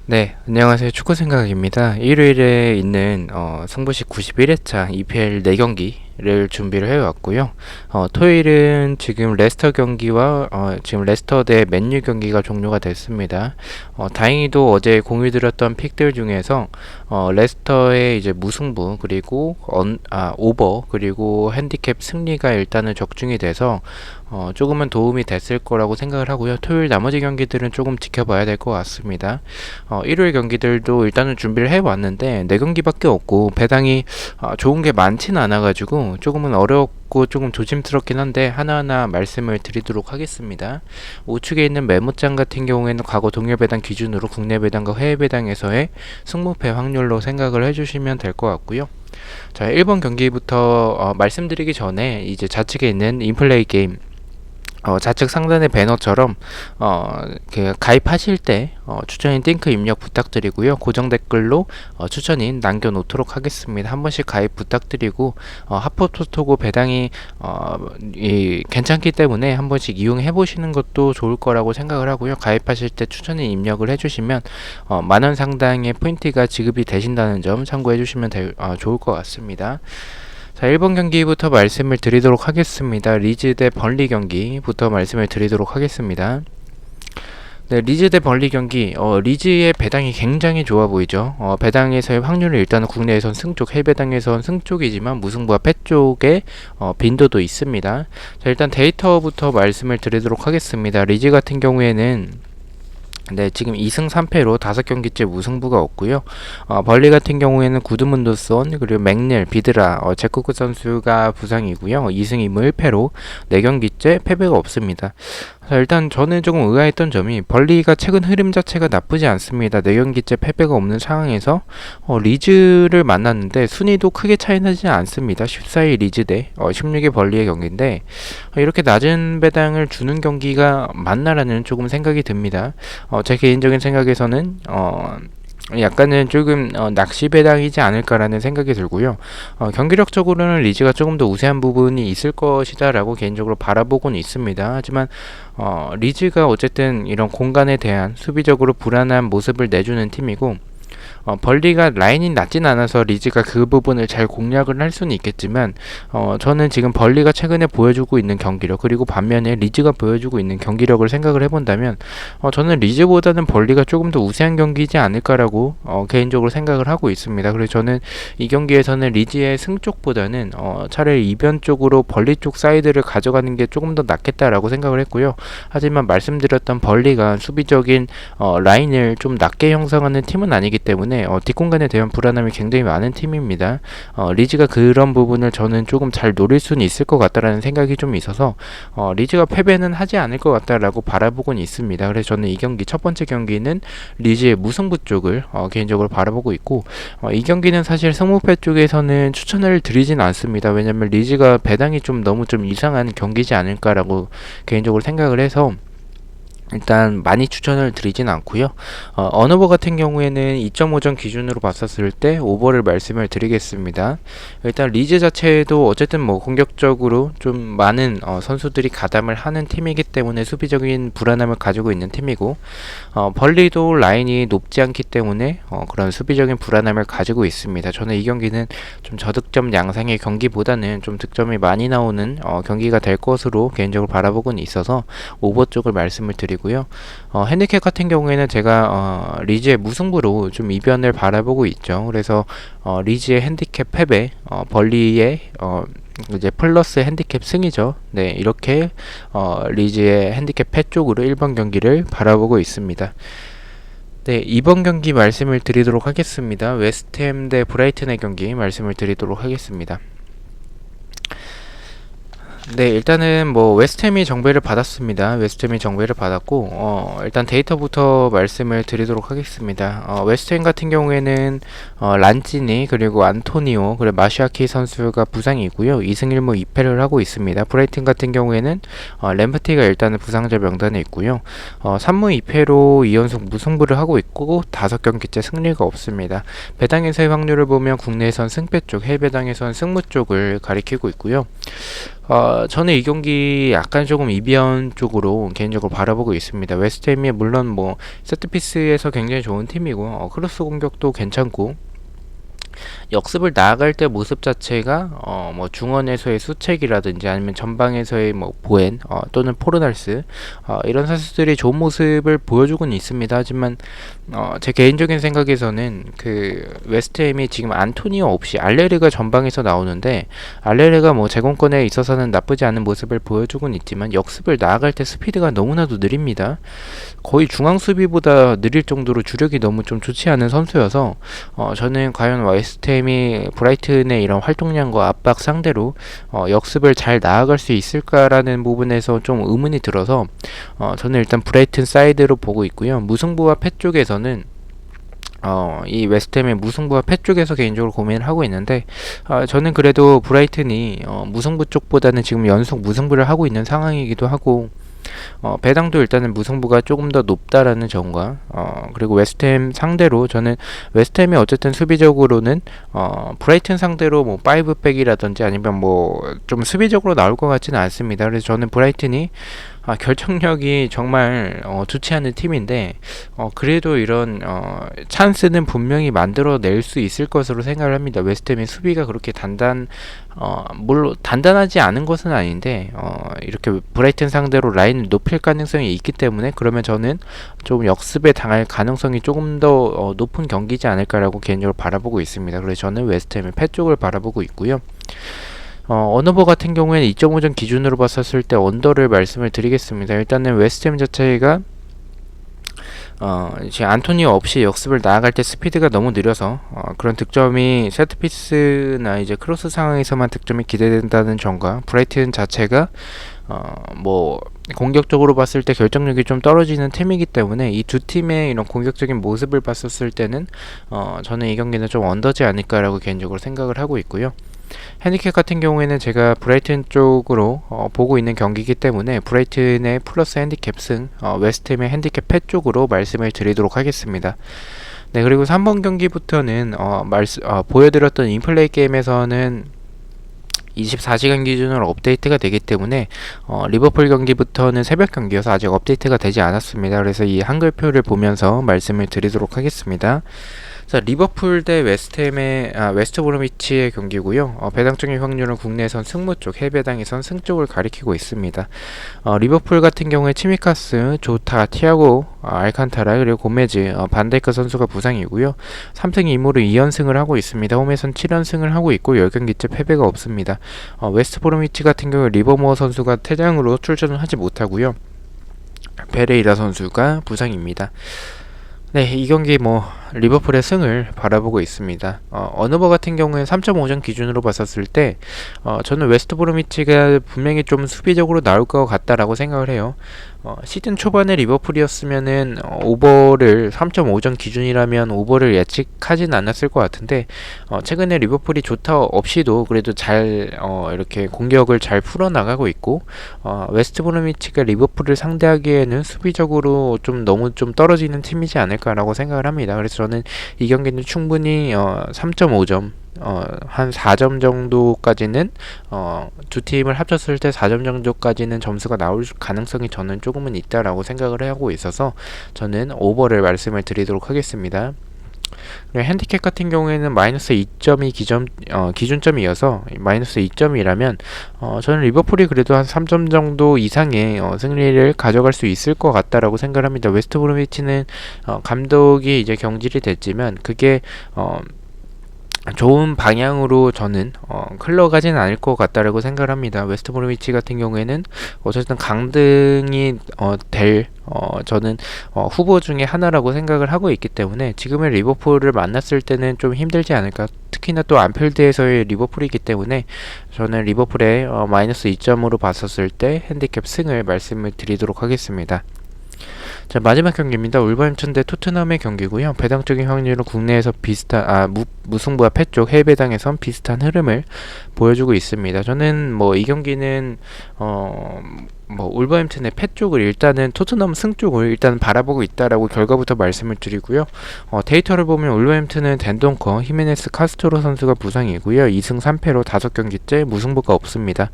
네, 안녕하세요. 축구생각입니다. 일요일에 있는 승부식 91회차 EPL 4경기를 준비를 해왔고요. 토요일은 지금 레스터 경기와 지금 레스터 대 맨유 경기가 종료가 됐습니다. 다행히도 어제 공유드렸던 픽들 중에서 레스터의 이제 무승부 그리고 오버 그리고 핸디캡 승리가 일단은 적중이 돼서 조금은 도움이 됐을 거라고 생각을 하고요. 토요일 나머지 경기들은 조금 지켜봐야 될 것 같습니다. 일요일 경기들도 일단은 준비를 해왔는데 4경기밖에 없고 배당이 좋은 게 많지는 않아가지고 조금은 어렵고 조금 조심스럽긴 한데 하나하나 말씀을 드리도록 하겠습니다. 우측에 있는 메모장 같은 경우에는 과거 동일 배당 기준으로 국내 배당과 해외 배당에서의 승무패 확률로 생각을 해주시면 될 것 같고요. 자, 1번 경기부터 말씀드리기 전에 이제 좌측에 있는 인플레이 게임 좌측 상단의 배너처럼 그 가입하실 때 추천인 링크 입력 부탁드리고요. 고정 댓글로 추천인 남겨놓도록 하겠습니다. 한 번씩 가입 부탁드리고 핫포토토고 배당이 괜찮기 때문에 한 번씩 이용해 보시는 것도 좋을 거라고 생각을 하고요. 가입하실 때 추천인 입력을 해주시면 만원 상당의 포인트가 지급이 되신다는 점 참고해 주시면 좋을 것 같습니다. 자, 1번 경기부터 말씀을 드리도록 하겠습니다. 리즈 대 번리 경기부터 말씀을 드리도록 하겠습니다. 네, 리즈 대 번리 경기, 리즈의 배당이 굉장히 좋아 보이죠. 배당에서의 확률은 일단은 국내에선 승쪽, 해외 배당에선 승쪽이지만 무승부와 패쪽의 빈도도 있습니다. 자, 일단 데이터부터 말씀을 드리도록 하겠습니다. 리즈 같은 경우에는 네, 지금 2승 3패로 5경기째 무승부가 없고요. 벌리 같은 경우에는 구드문드손 그리고 맥넬, 비드라, 제코크 선수가 부상이고요. 2승 2무 1패로 4경기째 패배가 없습니다. 자, 일단 저는 조금 의아했던 점이 벌리가 최근 흐름 자체가 나쁘지 않습니다. 4경기째 패배가 없는 상황에서 리즈를 만났는데 순위도 크게 차이 나지 않습니다. 14위 리즈 대 16위 벌리의 경기인데 이렇게 낮은 배당을 주는 경기가 맞나라는 조금 생각이 듭니다. 제 개인적인 생각에서는 약간은 조금 낚시 배당이지 않을까라는 생각이 들고요. 경기력적으로는 리즈가 조금 더 우세한 부분이 있을 것이다라고 개인적으로 바라보고는 있습니다. 하지만 리즈가 어쨌든 이런 공간에 대한 수비적으로 불안한 모습을 내주는 팀이고 벌리가 라인이 낮진 않아서 리즈가 그 부분을 잘 공략을 할 수는 있겠지만 저는 지금 벌리가 최근에 보여주고 있는 경기력 그리고 반면에 리즈가 보여주고 있는 경기력을 생각을 해본다면 저는 리즈보다는 벌리가 조금 더 우세한 경기이지 않을까라고 개인적으로 생각을 하고 있습니다. 그래서 저는 이 경기에서는 리즈의 승 쪽보다는 차라리 이변 쪽으로 벌리 쪽 사이드를 가져가는 게 조금 더 낫겠다라고 생각을 했고요. 하지만 말씀드렸던 벌리가 수비적인 라인을 좀 낮게 형성하는 팀은 아니기 때문에 뒷공간에 대한 불안함이 굉장히 많은 팀입니다. 리즈가 그런 부분을 저는 조금 잘 노릴 수는 있을 것 같다라는 생각이 좀 있어서 리즈가 패배는 하지 않을 것 같다라고 바라보고는 있습니다. 그래서 저는 이 경기 첫 번째 경기는 리즈의 무승부 쪽을 개인적으로 바라보고 있고 이 경기는 사실 승무패 쪽에서는 추천을 드리진 않습니다. 왜냐면 리즈가 배당이 좀 너무 좀 이상한 경기지 않을까라고 개인적으로 생각을 해서 일단 많이 추천을 드리진 않고요. 언오버 같은 경우에는 2.5점 기준으로 봤었을 때 오버를 말씀을 드리겠습니다. 일단 리즈 자체도 어쨌든 뭐 공격적으로 좀 많은 선수들이 가담을 하는 팀이기 때문에 수비적인 불안함을 가지고 있는 팀이고 벌리도 라인이 높지 않기 때문에 그런 수비적인 불안함을 가지고 있습니다. 저는 이 경기는 좀 저득점 양상의 경기보다는 좀 득점이 많이 나오는 경기가 될 것으로 개인적으로 바라보고는 있어서 오버 쪽을 말씀을 드리고 고요. 핸디캡 같은 경우에는 제가 리즈의 무승부로 좀 이변을 바라보고 있죠. 그래서 리즈의 핸디캡 패배, 벌리의 이제 플러스 핸디캡 승이죠. 네, 이렇게 리즈의 핸디캡 패 쪽으로 1번 경기를 바라보고 있습니다. 네, 2번 경기 말씀을 드리도록 하겠습니다. 웨스트햄 대 브라이튼의 경기 말씀을 드리도록 하겠습니다. 네, 일단은 뭐 웨스트햄이 정배를 받았습니다. 웨스트햄이 정배를 받았고 일단 데이터부터 말씀을 드리도록 하겠습니다. 웨스트햄 같은 경우에는 란찌니 그리고 안토니오 그리고 마시아키 선수가 부상이고요. 2승 1무 2패를 하고 있습니다. 브라이튼 같은 경우에는 램프티가 일단은 부상자 명단에 있고요. 3무 2패로 2연속 무승부를 하고 있고 5경기째 승리가 없습니다. 배당에서의 확률을 보면 국내에선 승패 쪽, 해외 배당에선 승무 쪽을 가리키고 있고요. 저는 이 경기 약간 조금 이변 쪽으로 개인적으로 바라보고 있습니다. 웨스트햄이 물론 뭐 세트피스에서 굉장히 좋은 팀이고 크로스 공격도 괜찮고 역습을 나아갈 때 모습 자체가 뭐 중원에서의 수책이라든지 아니면 전방에서의 뭐 보엔 또는 포르날스 이런 선수들이 좋은 모습을 보여주고는 있습니다. 하지만 제 개인적인 생각에서는 그 웨스트햄이 지금 안토니오 없이 알레르가 전방에서 나오는데 알레르가 뭐 제공권에 있어서는 나쁘지 않은 모습을 보여주고는 있지만 역습을 나아갈 때 스피드가 너무나도 느립니다. 거의 중앙 수비보다 느릴 정도로 주력이 너무 좀 좋지 않은 선수여서 저는 과연 웨스트햄이 브라이튼의 이런 활동량과 압박 상대로 역습을 잘 나아갈 수 있을까라는 부분에서 좀 의문이 들어서 저는 일단 브라이튼 사이드로 보고 있고요. 무승부와 패 쪽에서는 이 웨스트햄의 무승부와 패 쪽에서 개인적으로 고민을 하고 있는데 저는 그래도 브라이튼이 무승부 쪽보다는 지금 연속 무승부를 하고 있는 상황이기도 하고 배당도 일단은 무승부가 조금 더 높다라는 점과 그리고 웨스트햄 상대로 저는 웨스트햄이 어쨌든 수비적으로는 브라이튼 상대로 뭐 5백이라든지 아니면 뭐 좀 수비적으로 나올 것 같지는 않습니다. 그래서 저는 브라이튼이 결정력이 정말 좋지 않은 팀인데 그래도 이런 찬스는 분명히 만들어낼 수 있을 것으로 생각을 합니다. 웨스트햄의 수비가 그렇게 물론 단단하지 않은 것은 아닌데 이렇게 브라이튼 상대로 라인을 높일 가능성이 있기 때문에 그러면 저는 좀 역습에 당할 가능성이 조금 더 높은 경기지 않을까라고 개인적으로 바라보고 있습니다. 그래서 저는 웨스트햄의 패 쪽을 바라보고 있고요. 언어버 같은 경우에는 2.5점 기준으로 봤었을 때 언더를 말씀을 드리겠습니다. 일단은 웨스트햄 자체가 이제 안토니오 없이 역습을 나아갈 때 스피드가 너무 느려서 그런 득점이 세트피스나 이제 크로스 상황에서만 득점이 기대된다는 점과 브라이튼 자체가 뭐 공격적으로 봤을 때 결정력이 좀 떨어지는 팀이기 때문에 이 두 팀의 이런 공격적인 모습을 봤었을 때는 저는 이 경기는 좀 언더지 않을까라고 개인적으로 생각을 하고 있고요. 핸디캡 같은 경우에는 제가 브라이튼 쪽으로 보고 있는 경기이기 때문에 브라이튼의 플러스 핸디캡 승, 웨스트햄의 핸디캡 패 쪽으로 말씀을 드리도록 하겠습니다. 네, 그리고 3번 경기부터는 보여드렸던 인플레이 게임에서는 24시간 기준으로 업데이트가 되기 때문에 리버풀 경기부터는 새벽 경기여서 아직 업데이트가 되지 않았습니다. 그래서 이 한글표를 보면서 말씀을 드리도록 하겠습니다. 자, 리버풀 대 웨스트햄의 웨스트 브로미치의 경기고요. 배당적인 확률은 국내에선 승무 쪽, 해외배당에선 승 쪽을 가리키고 있습니다. 리버풀 같은 경우에 치미카스, 조타, 티아고, 알칸타라 그리고 고메즈, 반데이크 선수가 부상이고요. 3승 2무로 2연승을 하고 있습니다. 홈에선 7연승을 하고 있고 10경기째 패배가 없습니다. 웨스트 브로미치 같은 경우에 리버모어 선수가 퇴장으로 출전을 하지 못하고요. 베레이라 선수가 부상입니다. 네, 이 경기 리버풀의 승을 바라보고 있습니다. 언어버 같은 경우에 3.5점 기준으로 봤었을 때 저는 웨스트 브로미치가 분명히 좀 수비적으로 나올 것 같다라고 생각을 해요. 시즌 초반에 리버풀이었으면은 오버를 3.5점 기준이라면 오버를 예측하진 않았을 것 같은데 최근에 리버풀이 조타 없이도 그래도 잘 이렇게 공격을 잘 풀어나가고 있고 웨스트 브로미치가 리버풀을 상대하기에는 수비적으로 좀 너무 좀 떨어지는 팀이지 않을까라고 생각을 합니다. 그래서 저는 이 경기는 충분히 3.5점 한 4점 정도까지는 두 팀을 합쳤을 때 4점 정도까지는 점수가 나올 가능성이 저는 조금은 있다라고 생각을 하고 있어서 저는 오버를 말씀을 드리도록 하겠습니다. 핸디캡 같은 경우에는 마이너스 2점이 기준점이어서 마이너스 2점이라면 저는 리버풀이 그래도 한 3점 정도 이상의 승리를 가져갈 수 있을 것 같다라고 생각을 합니다. 웨스트 브로미치는 감독이 이제 경질이 됐지만 그게 좋은 방향으로 저는 흘러가진 않을 것 같다라고 생각을 합니다. 웨스트 브로미치 같은 경우에는 어쨌든 강등이 될 저는 후보 중에 하나라고 생각을 하고 있기 때문에 지금의 리버풀을 만났을 때는 좀 힘들지 않을까. 특히나 또 안필드에서의 리버풀이기 때문에 저는 리버풀의 마이너스 2점으로 봤었을 때 핸디캡 승을 말씀을 드리도록 하겠습니다. 자, 마지막 경기입니다. 울버햄튼 대 토트넘의 경기고요. 배당적인 확률은 국내에서 비슷한 무승부와 패 쪽, 해외 배당에선 비슷한 흐름을 보여주고 있습니다. 저는 이 경기는 울버햄튼의 패 쪽을 일단은 토트넘 승 쪽을 일단 바라보고 있다라고 결과부터 말씀을 드리고요. 데이터를 보면 울버햄튼은 덴동커, 히메네스, 카스트로 선수가 부상이고요. 2승 3패로 5경기째 무승부가 없습니다.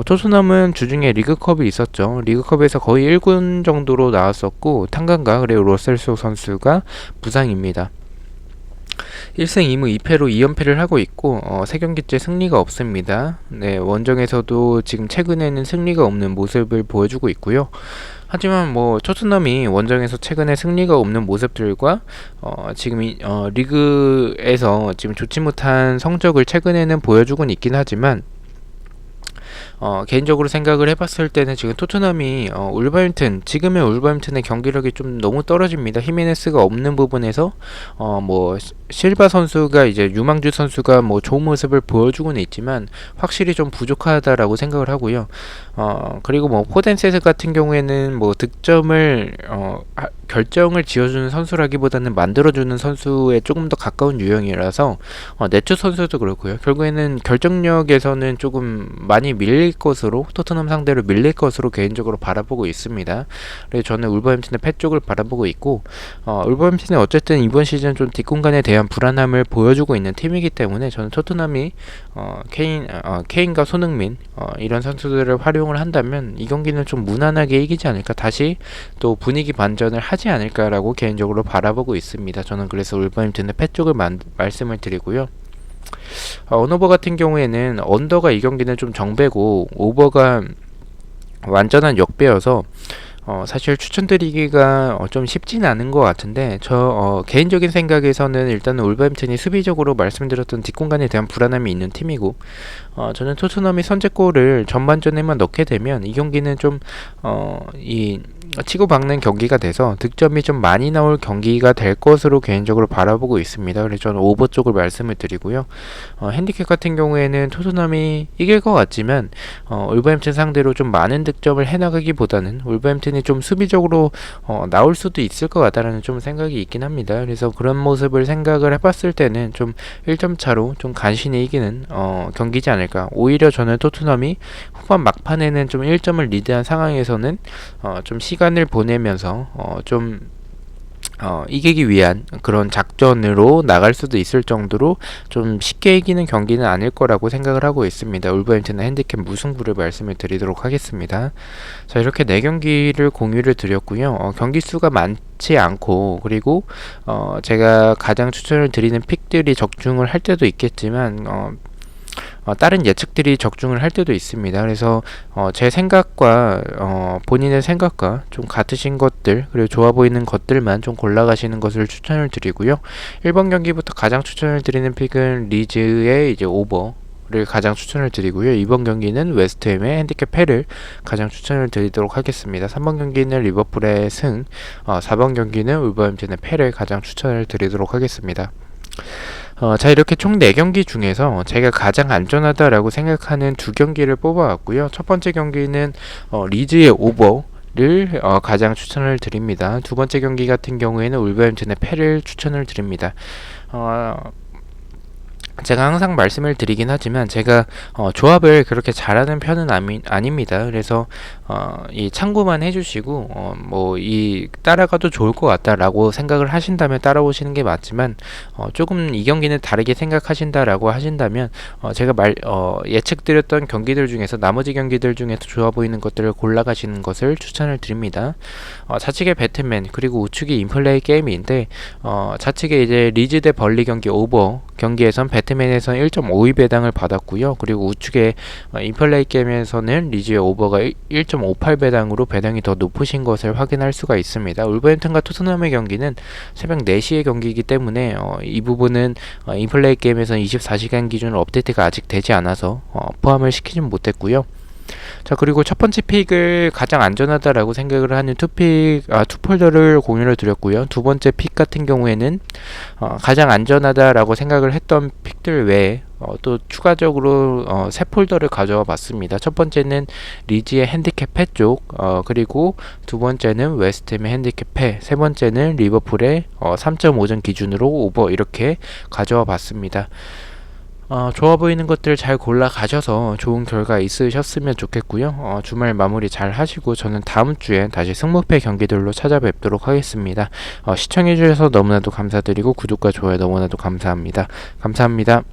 토트넘은 주중에 리그컵이 있었죠. 리그컵에서 거의 1군 정도로 나왔었고 탄강가 그리고 로셀소 선수가 부상입니다. 1승 2무 2패로 2연패를 하고 있고 3경기째 승리가 없습니다. 네, 원정에서도 지금 최근에는 승리가 없는 모습을 보여주고 있고요. 하지만 뭐 토트넘이 원정에서 최근에 승리가 없는 모습들과 지금 리그에서 지금 좋지 못한 성적을 최근에는 보여주곤 있긴 하지만 개인적으로 생각을 해봤을 때는 지금 토트넘이 지금의 울버햄튼의 경기력이 좀 너무 떨어집니다. 히메네스가 없는 부분에서 뭐 실바 선수가 이제 유망주 선수가 뭐 좋은 모습을 보여주고는 있지만 확실히 좀 부족하다라고 생각을 하고요. 그리고 뭐 포덴세스 같은 경우에는 뭐 득점을 결정을 지어주는 선수라기보다는 만들어주는 선수에 조금 더 가까운 유형이라서 네츠 선수도 그렇고요. 결국에는 결정력에서는 조금 많이 밀릴 것으로 토트넘 상대로 밀릴 것으로 개인적으로 바라보고 있습니다. 그래서 저는 울버햄튼의 패 쪽을 바라보고 있고 울버햄튼은 어쨌든 이번 시즌 좀 뒷공간에 대한 불안함을 보여주고 있는 팀이기 때문에 저는 토트넘이 케인과 손흥민 이런 선수들을 활용을 한다면 이 경기는 좀 무난하게 이기지 않을까, 다시 또 분위기 반전을 하지 않을까라고 개인적으로 바라보고 있습니다. 저는 그래서 울버햄튼의 패 쪽을 말씀을 드리고요. 언오버 같은 경우에는 언더가 이 경기는 좀 정배고 오버가 완전한 역배여서 사실 추천드리기가 좀 쉽지는 않은 것 같은데 개인적인 생각에서는 일단은 울버햄튼이 수비적으로 말씀드렸던 뒷공간에 대한 불안함이 있는 팀이고 저는 토트넘이 선제골을 전반전에만 넣게 되면 이 경기는 좀 치고 박는 경기가 돼서 득점이 좀 많이 나올 경기가 될 것으로 개인적으로 바라보고 있습니다. 그래서 저는 오버 쪽을 말씀을 드리고요. 핸디캡 같은 경우에는 토트넘이 이길 것 같지만 울버햄튼 상대로 좀 많은 득점을 해나가기보다는 울버햄튼이 좀 수비적으로 나올 수도 있을 것 같다라는 좀 생각이 있긴 합니다. 그래서 그런 모습을 생각을 해봤을 때는 좀 1점 차로 좀 간신히 이기는 경기지 않을까. 오히려 저는 토트넘이 후반 막판에는 좀 1점을 리드한 상황에서는 좀 시간을 보내면서 이기기 위한 그런 작전으로 나갈 수도 있을 정도로 좀 쉽게 이기는 경기는 아닐 거라고 생각을 하고 있습니다. 울버햄튼은 핸디캡 무승부를 말씀을 드리도록 하겠습니다. 자, 이렇게 4경기를 공유를 드렸고요. 경기 수가 많지 않고 그리고 제가 가장 추천을 드리는 픽들이 적중을 할 때도 있겠지만 다른 예측들이 적중을 할 때도 있습니다. 그래서 제 생각과 본인의 생각과 좀 같으신 것들 그리고 좋아 보이는 것들만 좀 골라가시는 것을 추천을 드리고요. 1번 경기부터 가장 추천을 드리는 픽은 리즈의 이제 오버를 가장 추천을 드리고요. 2번 경기는 웨스트햄의 핸디캡 패를 가장 추천을 드리도록 하겠습니다. 3번 경기는 리버풀의 승, 4번 경기는 울버햄튼의 패를 가장 추천을 드리도록 하겠습니다. 자, 이렇게 총 4경기 중에서 제가 가장 안전하다라고 생각하는 2경기를 뽑아왔고요. 첫 번째 경기는 리즈의 오버를 가장 추천을 드립니다. 두 번째 경기 같은 경우에는 울버햄튼의 패를 추천을 드립니다. 제가 항상 말씀을 드리긴 하지만 제가 조합을 그렇게 잘하는 편은 아닙니다. 그래서 이 참고만 해주시고 뭐 따라가도 좋을 것 같다라고 생각을 하신다면 따라오시는 게 맞지만 조금 이 경기는 다르게 생각하신다라고 하신다면 제가 예측드렸던 경기들 중에서 나머지 경기들 중에서 좋아 보이는 것들을 골라가시는 것을 추천을 드립니다. 좌측에 배트맨 그리고 우측이 인플레이 게임인데 좌측에 이제 리즈 대 벌리 경기 오버 경기에선 배트맨에서는 1.52배당을 받았고요. 그리고 우측에 인플레이 게임에서는 리즈의 오버가 1.58배당으로 배당이 더 높으신 것을 확인할 수가 있습니다. 울버햄튼과 토트넘의 경기는 새벽 4시의 경기이기 때문에 이 부분은 인플레이 게임에서는 24시간 기준으로 업데이트가 아직 되지 않아서 포함을 시키진 못했고요. 자, 그리고 첫 번째 픽을 가장 안전하다라고 생각을 하는 투 폴더를 공유를 드렸고요. 두 번째 픽 같은 경우에는 가장 안전하다라고 생각을 했던 픽들 외에 또 추가적으로 세 폴더를 가져와 봤습니다. 첫 번째는 리즈의 핸디캡 패 쪽, 그리고 두 번째는 웨스트햄의 핸디캡 패, 세 번째는 리버풀의 3.5점 기준으로 오버 이렇게 가져와 봤습니다. 좋아 보이는 것들 잘 골라 가셔서 좋은 결과 있으셨으면 좋겠고요. 주말 마무리 잘 하시고 저는 다음 주에 다시 승무패 경기들로 찾아뵙도록 하겠습니다. 시청해 주셔서 너무나도 감사드리고 구독과 좋아요 너무나도 감사합니다. 감사합니다.